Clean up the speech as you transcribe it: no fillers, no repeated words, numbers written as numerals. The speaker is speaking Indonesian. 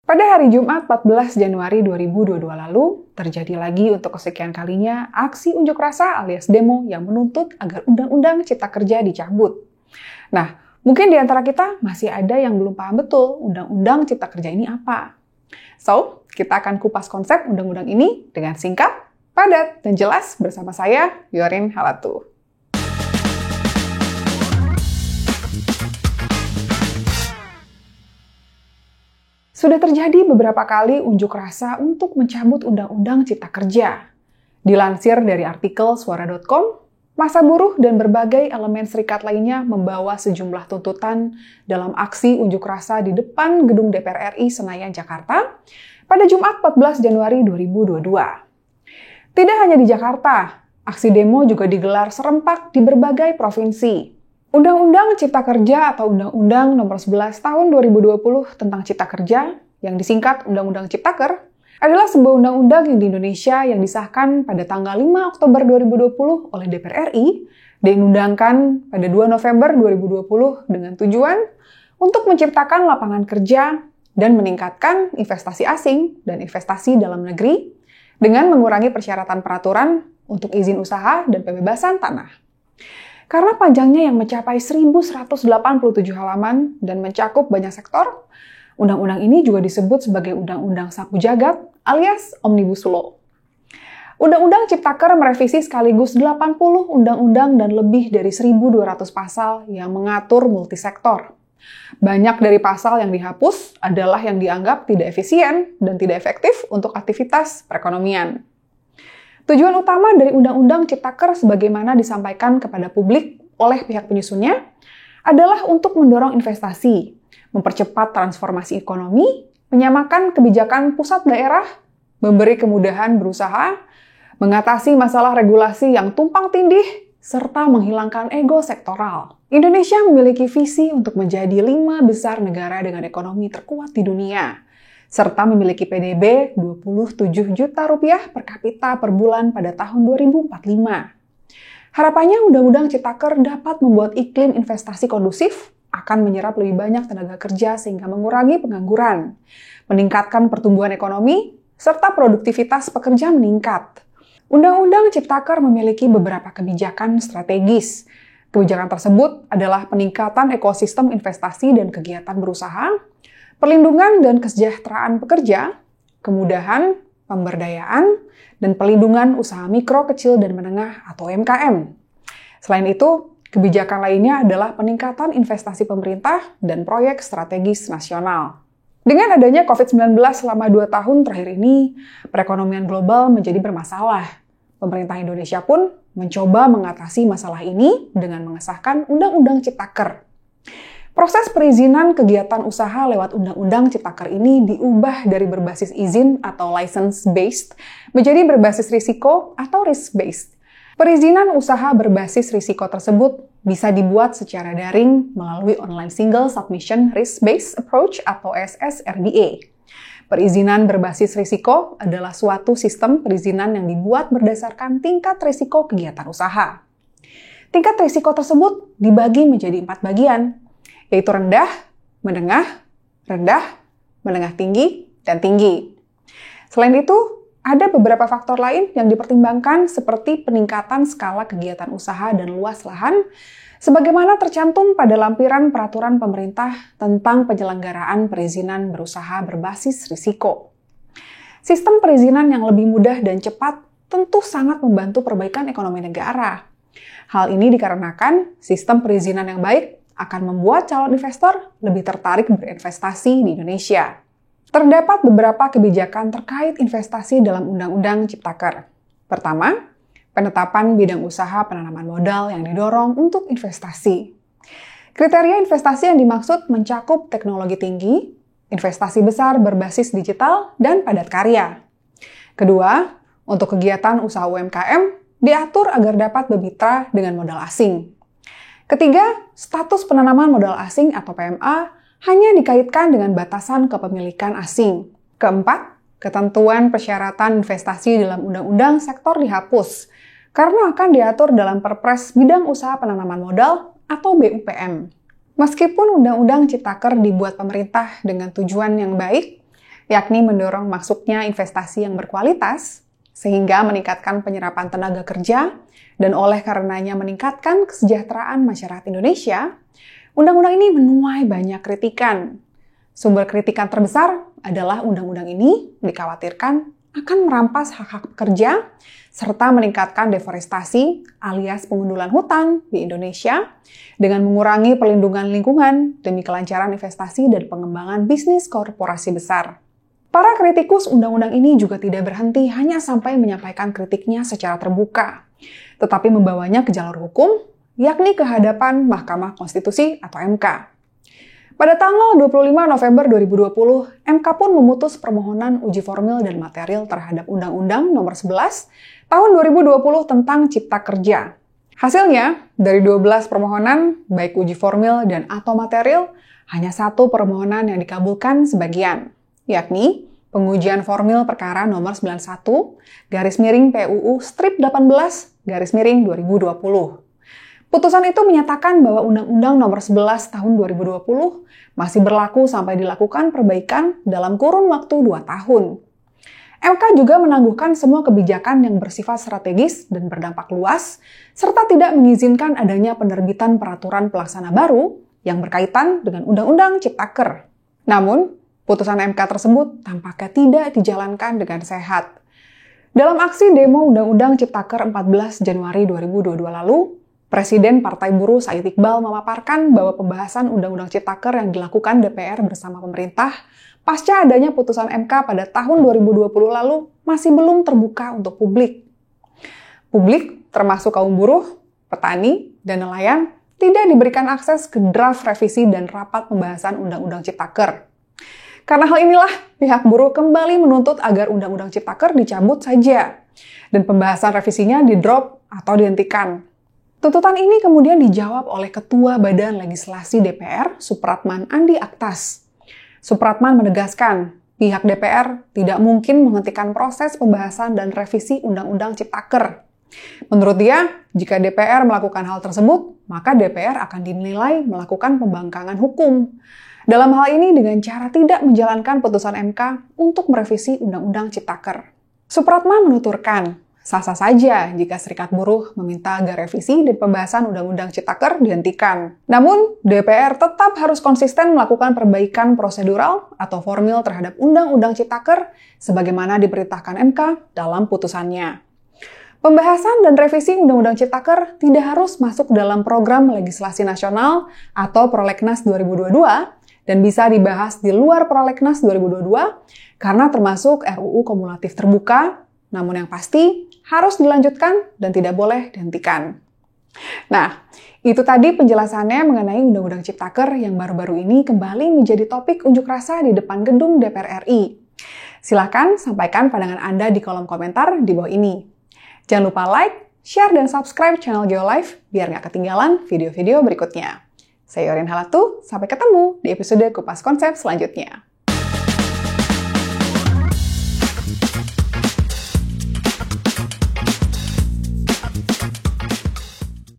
Pada hari Jumat 14 Januari 2022 lalu, terjadi lagi untuk kesekian kalinya aksi unjuk rasa alias demo yang menuntut agar Undang-Undang Cipta Kerja dicabut. Nah, mungkin di antara kita masih ada yang belum paham betul Undang-Undang Cipta Kerja ini apa. So, kita akan kupas konsep Undang-Undang ini dengan singkat, padat, dan jelas bersama saya, Yorin Halatu. Sudah terjadi beberapa kali unjuk rasa untuk mencabut Undang-Undang Cipta Kerja. Dilansir dari artikel suara.com, massa buruh dan berbagai elemen serikat lainnya membawa sejumlah tuntutan dalam aksi unjuk rasa di depan gedung DPR RI Senayan, Jakarta pada Jumat 14 Januari 2022. Tidak hanya di Jakarta, aksi demo juga digelar serempak di berbagai provinsi. Undang-Undang Cipta Kerja atau Undang-Undang Nomor 11 Tahun 2020 tentang Cipta Kerja, yang disingkat Undang-Undang Ciptaker, adalah sebuah undang-undang yang di Indonesia yang disahkan pada tanggal 5 Oktober 2020 oleh DPR RI dan diundangkan pada 2 November 2020 dengan tujuan untuk menciptakan lapangan kerja dan meningkatkan investasi asing dan investasi dalam negeri dengan mengurangi persyaratan peraturan untuk izin usaha dan pembebasan tanah. Karena panjangnya yang mencapai 1.187 halaman dan mencakup banyak sektor, undang-undang ini juga disebut sebagai Undang-Undang Sapu Jagat alias Omnibus Law. Undang-Undang Ciptaker merevisi sekaligus 80 undang-undang dan lebih dari 1.200 pasal yang mengatur multisektor. Banyak dari pasal yang dihapus adalah yang dianggap tidak efisien dan tidak efektif untuk aktivitas perekonomian. Tujuan utama dari Undang-Undang Ciptaker sebagaimana disampaikan kepada publik oleh pihak penyusunnya adalah untuk mendorong investasi, mempercepat transformasi ekonomi, menyamakan kebijakan pusat daerah, memberi kemudahan berusaha, mengatasi masalah regulasi yang tumpang tindih, serta menghilangkan ego sektoral. Indonesia memiliki visi untuk menjadi 5 besar negara dengan ekonomi terkuat di dunia, serta memiliki PDB 27 juta rupiah per kapita per bulan pada tahun 2045. Harapannya Undang-Undang Ciptaker dapat membuat iklim investasi kondusif, akan menyerap lebih banyak tenaga kerja sehingga mengurangi pengangguran, meningkatkan pertumbuhan ekonomi, serta produktivitas pekerja meningkat. Undang-Undang Ciptaker memiliki beberapa kebijakan strategis. Kebijakan tersebut adalah peningkatan ekosistem investasi dan kegiatan berusaha, perlindungan dan kesejahteraan pekerja, kemudahan, pemberdayaan, dan pelindungan usaha mikro, kecil, dan menengah atau UMKM. Selain itu, kebijakan lainnya adalah peningkatan investasi pemerintah dan proyek strategis nasional. Dengan adanya COVID-19 selama 2 tahun terakhir ini, perekonomian global menjadi bermasalah. Pemerintah Indonesia pun mencoba mengatasi masalah ini dengan mengesahkan Undang-Undang Ciptaker. Proses perizinan kegiatan usaha lewat Undang-Undang Ciptaker ini diubah dari berbasis izin atau license-based menjadi berbasis risiko atau risk-based. Perizinan usaha berbasis risiko tersebut bisa dibuat secara daring melalui Online Single Submission Risk-Based Approach atau SSRBA. Perizinan berbasis risiko adalah suatu sistem perizinan yang dibuat berdasarkan tingkat risiko kegiatan usaha. Tingkat risiko tersebut dibagi menjadi 4 bagian, yaitu rendah, menengah, menengah tinggi, dan tinggi. Selain itu, ada beberapa faktor lain yang dipertimbangkan seperti peningkatan skala kegiatan usaha dan luas lahan, sebagaimana tercantum pada lampiran peraturan pemerintah tentang penyelenggaraan perizinan berusaha berbasis risiko. Sistem perizinan yang lebih mudah dan cepat tentu sangat membantu perbaikan ekonomi negara. Hal ini dikarenakan sistem perizinan yang baik akan membuat calon investor lebih tertarik berinvestasi di Indonesia. Terdapat beberapa kebijakan terkait investasi dalam Undang-Undang Ciptaker. Pertama, penetapan bidang usaha penanaman modal yang didorong untuk investasi. Kriteria investasi yang dimaksud mencakup teknologi tinggi, investasi besar berbasis digital, dan padat karya. Kedua, untuk kegiatan usaha UMKM, diatur agar dapat bermitra dengan modal asing. Ketiga, status penanaman modal asing atau PMA hanya dikaitkan dengan batasan kepemilikan asing. Keempat, ketentuan persyaratan investasi dalam undang-undang sektor dihapus, karena akan diatur dalam Perpres Bidang Usaha Penanaman Modal atau BUPM. Meskipun Undang-Undang Ciptaker dibuat pemerintah dengan tujuan yang baik, yakni mendorong masuknya investasi yang berkualitas, sehingga meningkatkan penyerapan tenaga kerja, dan oleh karenanya meningkatkan kesejahteraan masyarakat Indonesia, undang-undang ini menuai banyak kritikan. Sumber kritikan terbesar adalah undang-undang ini dikhawatirkan akan merampas hak-hak pekerja, serta meningkatkan deforestasi alias pengundulan hutan di Indonesia dengan mengurangi perlindungan lingkungan demi kelancaran investasi dan pengembangan bisnis korporasi besar. Para kritikus undang-undang ini juga tidak berhenti hanya sampai menyampaikan kritiknya secara terbuka, tetapi membawanya ke jalur hukum, yakni ke hadapan Mahkamah Konstitusi atau MK. Pada tanggal 25 November 2020, MK pun memutus permohonan uji formil dan material terhadap Undang-Undang Nomor 11 Tahun 2020 tentang Cipta Kerja. Hasilnya, dari 12 permohonan, baik uji formil dan atau material, hanya satu permohonan yang dikabulkan sebagian, yakni pengujian formil perkara nomor 91, _PUU strip 18, _2020. Putusan itu menyatakan bahwa Undang-Undang Nomor 11 Tahun 2020 masih berlaku sampai dilakukan perbaikan dalam kurun waktu 2 tahun. MK juga menangguhkan semua kebijakan yang bersifat strategis dan berdampak luas, serta tidak mengizinkan adanya penerbitan peraturan pelaksana baru yang berkaitan dengan Undang-Undang Ciptaker. Namun, putusan MK tersebut tampaknya tidak dijalankan dengan sehat. Dalam aksi demo Undang-Undang Ciptaker 14 Januari 2022 lalu, Presiden Partai Buruh Said Iqbal memaparkan bahwa pembahasan Undang-Undang Ciptaker yang dilakukan DPR bersama pemerintah pasca adanya putusan MK pada tahun 2020 lalu masih belum terbuka untuk publik. Publik, termasuk kaum buruh, petani, dan nelayan, tidak diberikan akses ke draft revisi dan rapat pembahasan Undang-Undang Ciptaker. Karena hal inilah, pihak buruh kembali menuntut agar Undang-Undang Ciptaker dicabut saja, dan pembahasan revisinya di-drop atau dihentikan. Tuntutan ini kemudian dijawab oleh Ketua Badan Legislasi DPR, Supratman Andi Aktas. Supratman menegaskan, pihak DPR tidak mungkin menghentikan proses pembahasan dan revisi Undang-Undang Ciptaker. Menurut dia, jika DPR melakukan hal tersebut, maka DPR akan dinilai melakukan pembangkangan hukum. Dalam hal ini dengan cara tidak menjalankan putusan MK untuk merevisi Undang-Undang Ciptaker. Supratman menuturkan, sah-sah saja jika Serikat Buruh meminta agar revisi dan pembahasan Undang-Undang Ciptaker dihentikan. Namun, DPR tetap harus konsisten melakukan perbaikan prosedural atau formil terhadap Undang-Undang Ciptaker sebagaimana diperintahkan MK dalam putusannya. Pembahasan dan revisi Undang-Undang Ciptaker tidak harus masuk dalam program legislasi nasional atau Prolegnas 2022 dan bisa dibahas di luar Prolegnas 2022 karena termasuk RUU kumulatif terbuka, namun yang pasti harus dilanjutkan dan tidak boleh dihentikan. Nah, itu tadi penjelasannya mengenai Undang-Undang Ciptaker yang baru-baru ini kembali menjadi topik unjuk rasa di depan gedung DPR RI. Silakan sampaikan pandangan Anda di kolom komentar di bawah ini. Jangan lupa like, share, dan subscribe channel Geolife biar nggak ketinggalan video-video berikutnya. Saya Yorin Halatu, sampai ketemu di episode Kupas Konsep selanjutnya.